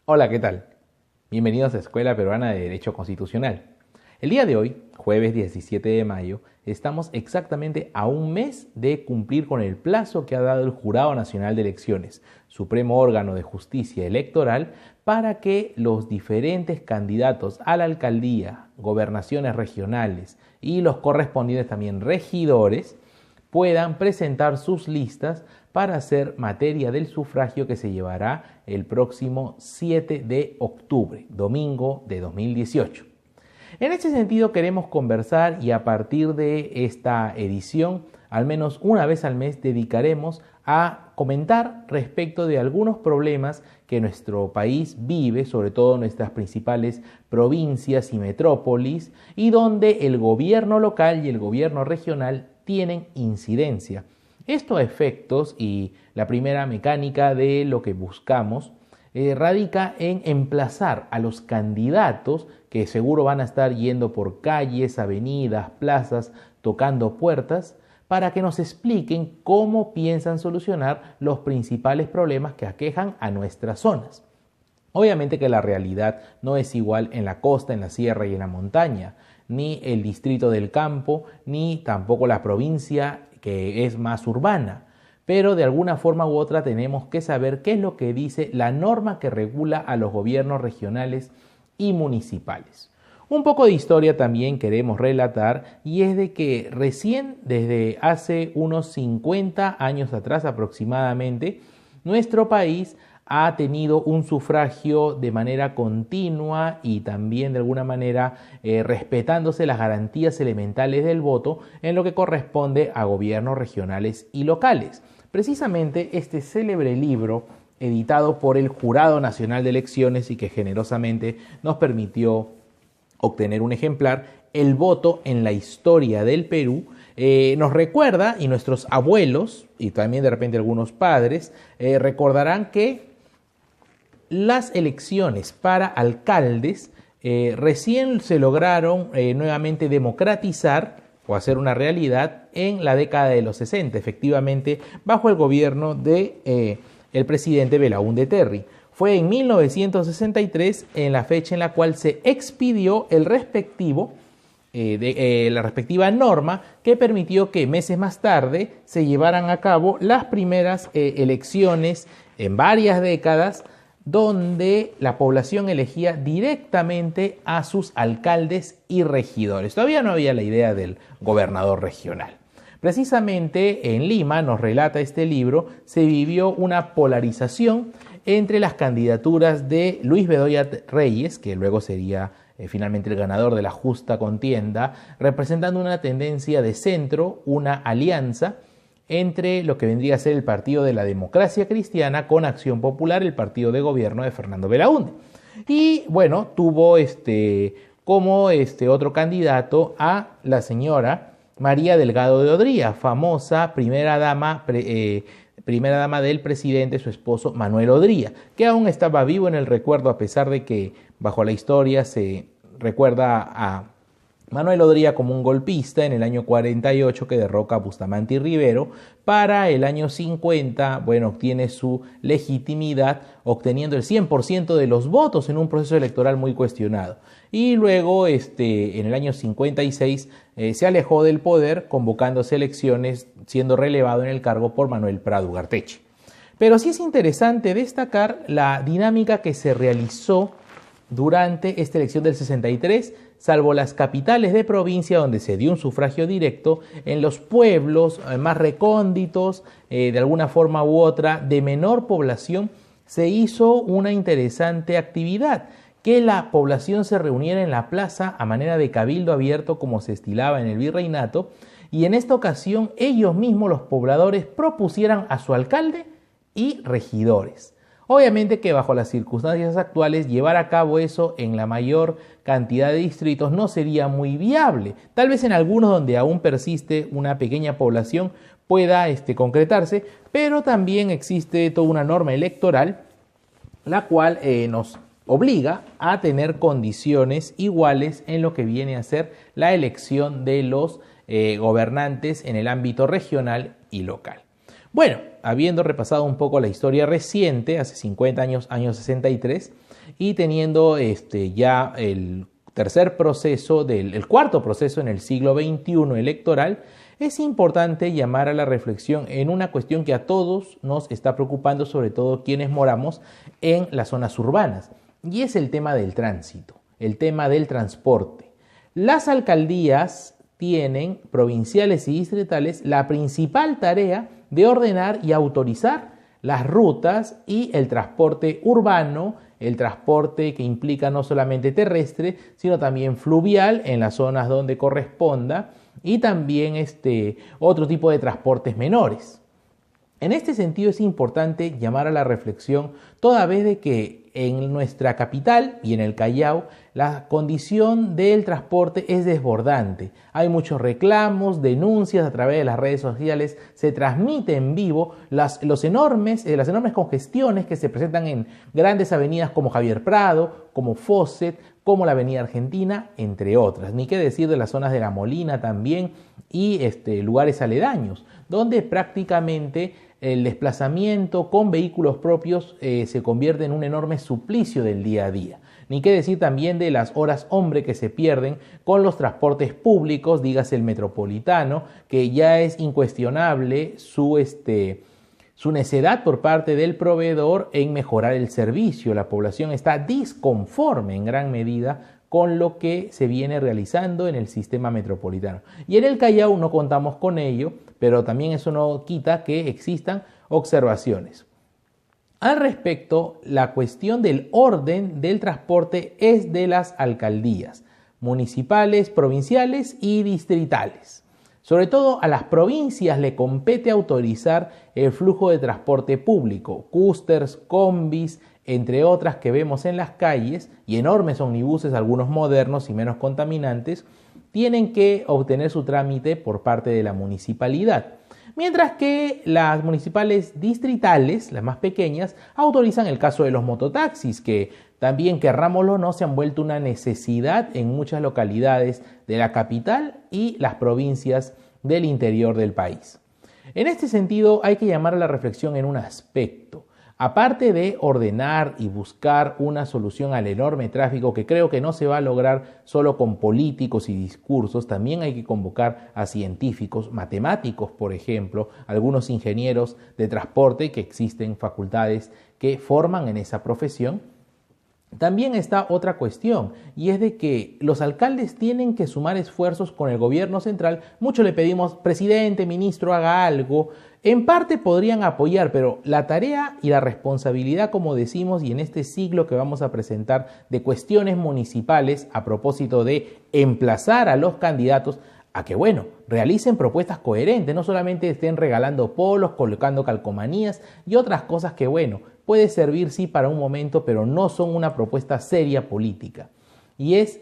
Hola, ¿qué tal? Bienvenidos a Escuela Peruana de Derecho Constitucional. El día de hoy, jueves 17 de mayo, estamos exactamente a un mes de cumplir con el plazo que ha dado el Jurado Nacional de Elecciones, supremo órgano de justicia electoral, para que los diferentes candidatos a la alcaldía, gobernaciones regionales y los correspondientes también regidores puedan presentar sus listas para hacer materia del sufragio que se llevará el próximo 7 de octubre, domingo de 2018. En este sentido queremos conversar y a partir de esta edición, al menos una vez al mes, dedicaremos a comentar respecto de algunos problemas que nuestro país vive, sobre todo nuestras principales provincias y metrópolis, y donde el gobierno local y el gobierno regional tienen incidencia. Esto a efectos y la primera mecánica de lo que buscamos radica en emplazar a los candidatos que seguro van a estar yendo por calles, avenidas, plazas, tocando puertas, para que nos expliquen cómo piensan solucionar los principales problemas que aquejan a nuestras zonas. Obviamente que la realidad no es igual en la costa, en la sierra y en la montaña, ni el distrito del campo, ni tampoco la provincia que es más urbana. Pero de alguna forma u otra tenemos que saber qué es lo que dice la norma que regula a los gobiernos regionales y municipales. Un poco de historia también queremos relatar y es de que recién desde hace unos 50 años atrás aproximadamente, nuestro país ha tenido un sufragio de manera continua y también de alguna manera respetándose las garantías elementales del voto en lo que corresponde a gobiernos regionales y locales. Precisamente este célebre libro editado por el Jurado Nacional de Elecciones y que generosamente nos permitió obtener un ejemplar, El voto en la historia del Perú, nos recuerda, y nuestros abuelos y también de repente algunos padres recordarán que las elecciones para alcaldes recién se lograron nuevamente democratizar o hacer una realidad en la década de los 60, efectivamente bajo el gobierno de el presidente Belaúnde Terry. Fue en 1963 en la fecha en la cual se expidió el respectivo la respectiva norma que permitió que meses más tarde se llevaran a cabo las primeras elecciones en varias décadas donde la población elegía directamente a sus alcaldes y regidores. Todavía no había la idea del gobernador regional. Precisamente en Lima, nos relata este libro, se vivió una polarización entre las candidaturas de Luis Bedoya Reyes, que luego sería finalmente el ganador de la justa contienda, representando una tendencia de centro, una alianza entre lo que vendría a ser el Partido de la Democracia Cristiana con Acción Popular, el partido de gobierno de Fernando Belaúnde. Y bueno, tuvo como otro candidato a la señora María Delgado de Odría, famosa primera dama del presidente, su esposo Manuel Odría, que aún estaba vivo en el recuerdo a pesar de que bajo la historia se recuerda a Manuel Odría como un golpista en el año 48 que derroca a Bustamante y Rivero. Para el año 50, bueno, obtiene su legitimidad obteniendo el 100% de los votos en un proceso electoral muy cuestionado. Y luego, en el año 56, se alejó del poder convocándose elecciones, siendo relevado en el cargo por Manuel Prado Ugarteche. Pero sí es interesante destacar la dinámica que se realizó durante esta elección del 63, salvo las capitales de provincia donde se dio un sufragio directo, en los pueblos más recónditos, de alguna forma u otra, de menor población, se hizo una interesante actividad, que la población se reuniera en la plaza a manera de cabildo abierto como se estilaba en el virreinato, y en esta ocasión ellos mismos, los pobladores, propusieran a su alcalde y regidores. Obviamente que bajo las circunstancias actuales llevar a cabo eso en la mayor cantidad de distritos no sería muy viable. Tal vez en algunos donde aún persiste una pequeña población pueda concretarse, pero también existe toda una norma electoral la cual nos obliga a tener condiciones iguales en lo que viene a ser la elección de los gobernantes en el ámbito regional y local. Bueno, habiendo repasado un poco la historia reciente, hace 50 años, año 63, y teniendo ya el cuarto proceso en el siglo XXI electoral, es importante llamar a la reflexión en una cuestión que a todos nos está preocupando, sobre todo quienes moramos en las zonas urbanas, y es el tema del tránsito, el tema del transporte. Las alcaldías tienen, provinciales y distritales, la principal tarea de ordenar y autorizar las rutas y el transporte urbano, el transporte que implica no solamente terrestre, sino también fluvial en las zonas donde corresponda, y también otro tipo de transportes menores. En este sentido es importante llamar a la reflexión toda vez de que en nuestra capital y en el Callao la condición del transporte es desbordante. Hay muchos reclamos, denuncias a través de las redes sociales, se transmite en vivo las enormes congestiones que se presentan en grandes avenidas como Javier Prado, como Fawcett, como la Avenida Argentina, entre otras. Ni qué decir de las zonas de La Molina también y lugares aledaños, donde prácticamente el desplazamiento con vehículos propios se convierte en un enorme suplicio del día a día. Ni qué decir también de las horas hombre que se pierden con los transportes públicos, dígase el metropolitano, que ya es incuestionable su necedad por parte del proveedor en mejorar el servicio. La población está disconforme en gran medida con lo que se viene realizando en el sistema metropolitano. Y en el Callao no contamos con ello, pero también eso no quita que existan observaciones. Al respecto, la cuestión del orden del transporte es de las alcaldías municipales, provinciales y distritales. Sobre todo a las provincias le compete autorizar el flujo de transporte público, cústers, combis, entre otras que vemos en las calles, y enormes omnibuses, algunos modernos y menos contaminantes, tienen que obtener su trámite por parte de la municipalidad. Mientras que las municipales distritales, las más pequeñas, autorizan el caso de los mototaxis, que también, querrámoslo o no, se han vuelto una necesidad en muchas localidades de la capital y las provincias del interior del país. En este sentido, hay que llamar a la reflexión en un aspecto. Aparte de ordenar y buscar una solución al enorme tráfico, que creo que no se va a lograr solo con políticos y discursos, también hay que convocar a científicos, matemáticos, por ejemplo, algunos ingenieros de transporte, que existen facultades que forman en esa profesión. También está otra cuestión, y es de que los alcaldes tienen que sumar esfuerzos con el gobierno central. Mucho le pedimos, presidente, ministro, haga algo. En parte podrían apoyar, pero la tarea y la responsabilidad, como decimos, y en este siglo que vamos a presentar de cuestiones municipales, a propósito de emplazar a los candidatos a que, realicen propuestas coherentes, no solamente estén regalando polos, colocando calcomanías y otras cosas que, puede servir sí para un momento, pero no son una propuesta seria política. Y es,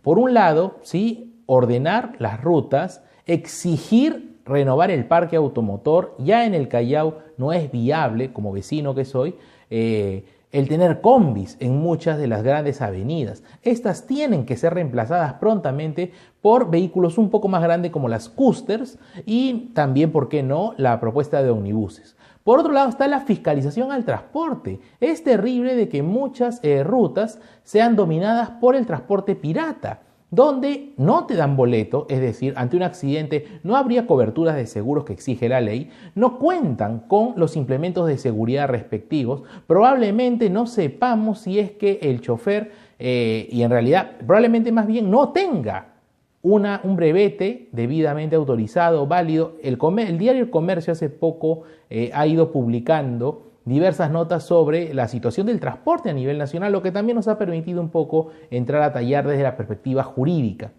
por un lado, sí, ordenar las rutas, exigir renovar el parque automotor. Ya en el Callao no es viable, como vecino que soy, el tener combis en muchas de las grandes avenidas. Estas tienen que ser reemplazadas prontamente por vehículos un poco más grandes como las cústers y también, ¿por qué no?, la propuesta de omnibuses. Por otro lado está la fiscalización al transporte. Es terrible de que muchas rutas sean dominadas por el transporte pirata, donde no te dan boleto, es decir, ante un accidente no habría coberturas de seguros que exige la ley, no cuentan con los implementos de seguridad respectivos, probablemente no sepamos si es que el chofer, y en realidad probablemente más bien no tenga un brevete debidamente autorizado, válido. El diario El Comercio hace poco ha ido publicando diversas notas sobre la situación del transporte a nivel nacional, lo que también nos ha permitido un poco entrar a tallar desde la perspectiva jurídica.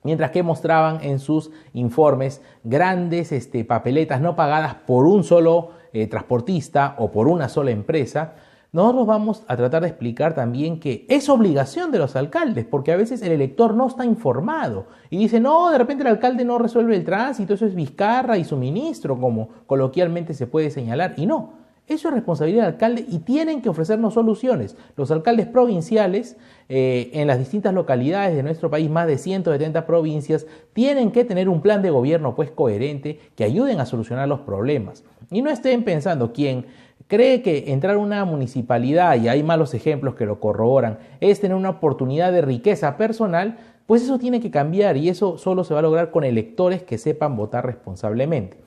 Mientras que mostraban en sus informes grandes papeletas no pagadas por un solo transportista o por una sola empresa, nosotros vamos a tratar de explicar también que es obligación de los alcaldes, porque a veces el elector no está informado y dice, no, de repente el alcalde no resuelve el tránsito, eso es Vizcarra y su ministro, como coloquialmente se puede señalar, y no. Eso es responsabilidad del alcalde y tienen que ofrecernos soluciones. Los alcaldes provinciales en las distintas localidades de nuestro país, más de 170 provincias, tienen que tener un plan de gobierno coherente que ayuden a solucionar los problemas. Y no estén pensando quien cree que entrar a una municipalidad, y hay malos ejemplos que lo corroboran, es tener una oportunidad de riqueza personal, pues eso tiene que cambiar y eso solo se va a lograr con electores que sepan votar responsablemente.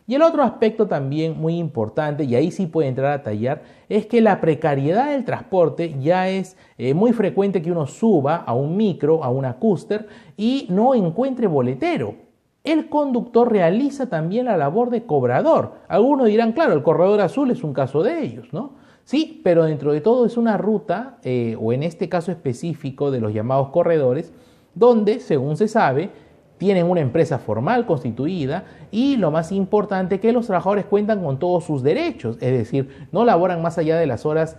Y el otro aspecto también muy importante, y ahí sí puede entrar a tallar, es que la precariedad del transporte ya es muy frecuente que uno suba a un micro, a una cúster, y no encuentre boletero. El conductor realiza también la labor de cobrador. Algunos dirán, claro, el corredor azul es un caso de ellos, ¿no? Sí, pero dentro de todo es una ruta, o en este caso específico de los llamados corredores, donde, según se sabe, tienen una empresa formal constituida y lo más importante que los trabajadores cuentan con todos sus derechos, es decir, no laboran más allá de las horas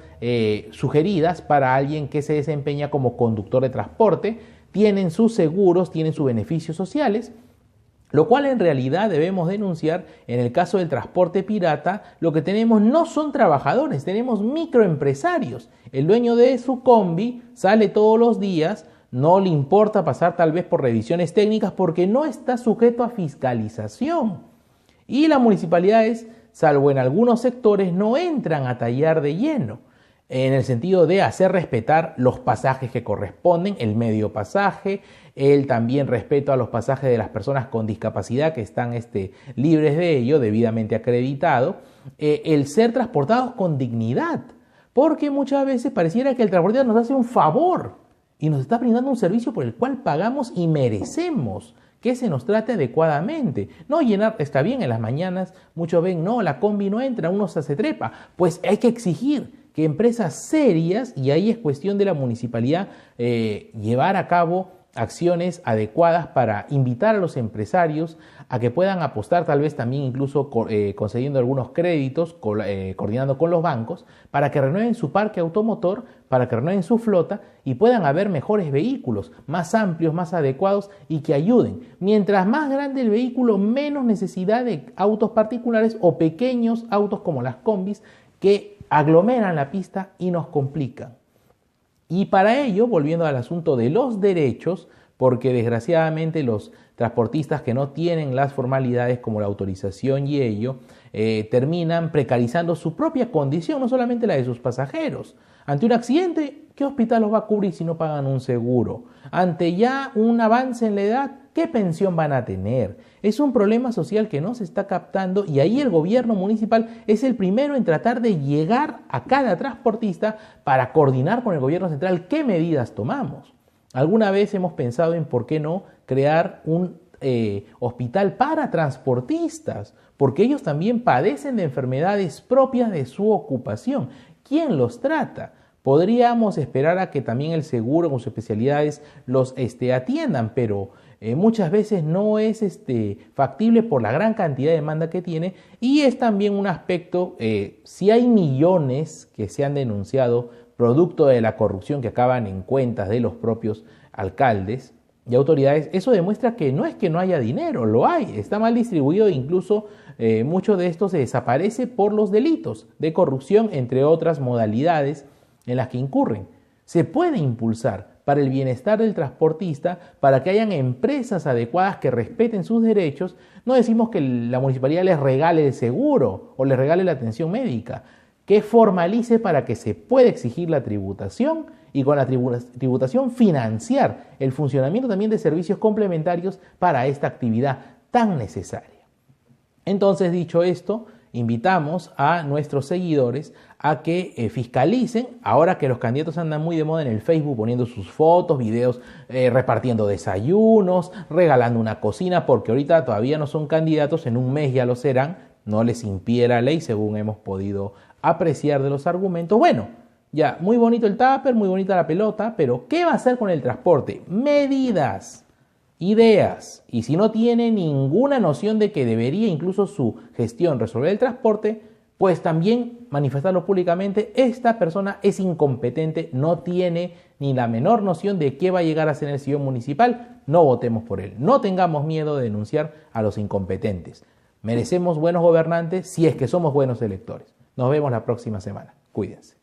sugeridas para alguien que se desempeña como conductor de transporte, tienen sus seguros, tienen sus beneficios sociales, lo cual en realidad debemos denunciar. En el caso del transporte pirata, lo que tenemos no son trabajadores, tenemos microempresarios. El dueño de su combi sale todos los días, no le importa pasar tal vez por revisiones técnicas porque no está sujeto a fiscalización. Y las municipalidades, salvo en algunos sectores, no entran a tallar de lleno, en el sentido de hacer respetar los pasajes que corresponden, el medio pasaje, el también respeto a los pasajes de las personas con discapacidad que están libres de ello, debidamente acreditado, el ser transportados con dignidad, porque muchas veces pareciera que el transportista nos hace un favor y nos está brindando un servicio por el cual pagamos y merecemos que se nos trate adecuadamente. No llenar, está bien, en las mañanas muchos ven, no, la combi no entra, uno se trepa, pues hay que exigir que empresas serias, y ahí es cuestión de la municipalidad llevar a cabo acciones adecuadas para invitar a los empresarios a que puedan apostar, tal vez también incluso concediendo algunos créditos, coordinando con los bancos, para que renueven su parque automotor, para que renueven su flota y puedan haber mejores vehículos, más amplios, más adecuados y que ayuden. Mientras más grande el vehículo, menos necesidad de autos particulares o pequeños autos como las combis que aglomeran la pista y nos complican. Y para ello, volviendo al asunto de los derechos, porque desgraciadamente los transportistas que no tienen las formalidades como la autorización y ello, terminan precarizando su propia condición, no solamente la de sus pasajeros. Ante un accidente, ¿qué hospital los va a cubrir si no pagan un seguro? Ante ya un avance en la edad, ¿qué pensión van a tener? Es un problema social que no se está captando y ahí el gobierno municipal es el primero en tratar de llegar a cada transportista para coordinar con el gobierno central qué medidas tomamos. Alguna vez hemos pensado en por qué no crear un hospital para transportistas, porque ellos también padecen de enfermedades propias de su ocupación. ¿Quién los trata? Podríamos esperar a que también el seguro con sus especialidades los atiendan, pero muchas veces no es factible por la gran cantidad de demanda que tiene, y es también un aspecto, si hay millones que se han denunciado producto de la corrupción que acaban en cuentas de los propios alcaldes y autoridades, eso demuestra que no es que no haya dinero, lo hay, está mal distribuido, incluso mucho de esto se desaparece por los delitos de corrupción, entre otras modalidades en las que incurren. Se puede impulsar para el bienestar del transportista, para que hayan empresas adecuadas que respeten sus derechos. No decimos que la municipalidad les regale el seguro o les regale la atención médica, que formalice para que se pueda exigir la tributación y con la tributación financiar el funcionamiento también de servicios complementarios para esta actividad tan necesaria. Entonces, dicho esto, invitamos a nuestros seguidores a que fiscalicen, ahora que los candidatos andan muy de moda en el Facebook poniendo sus fotos, videos, repartiendo desayunos, regalando una cocina, porque ahorita todavía no son candidatos, en un mes ya lo serán, no les impide la ley según hemos podido apreciar de los argumentos. Bueno, ya, muy bonito el tupper, muy bonita la pelota, pero ¿qué va a hacer con el transporte? Medidas, ideas, y si no tiene ninguna noción de que debería incluso su gestión resolver el transporte, pues también manifestarlo públicamente, esta persona es incompetente, no tiene ni la menor noción de qué va a llegar a ser en el sillón municipal, no votemos por él, no tengamos miedo de denunciar a los incompetentes. Merecemos buenos gobernantes si es que somos buenos electores. Nos vemos la próxima semana. Cuídense.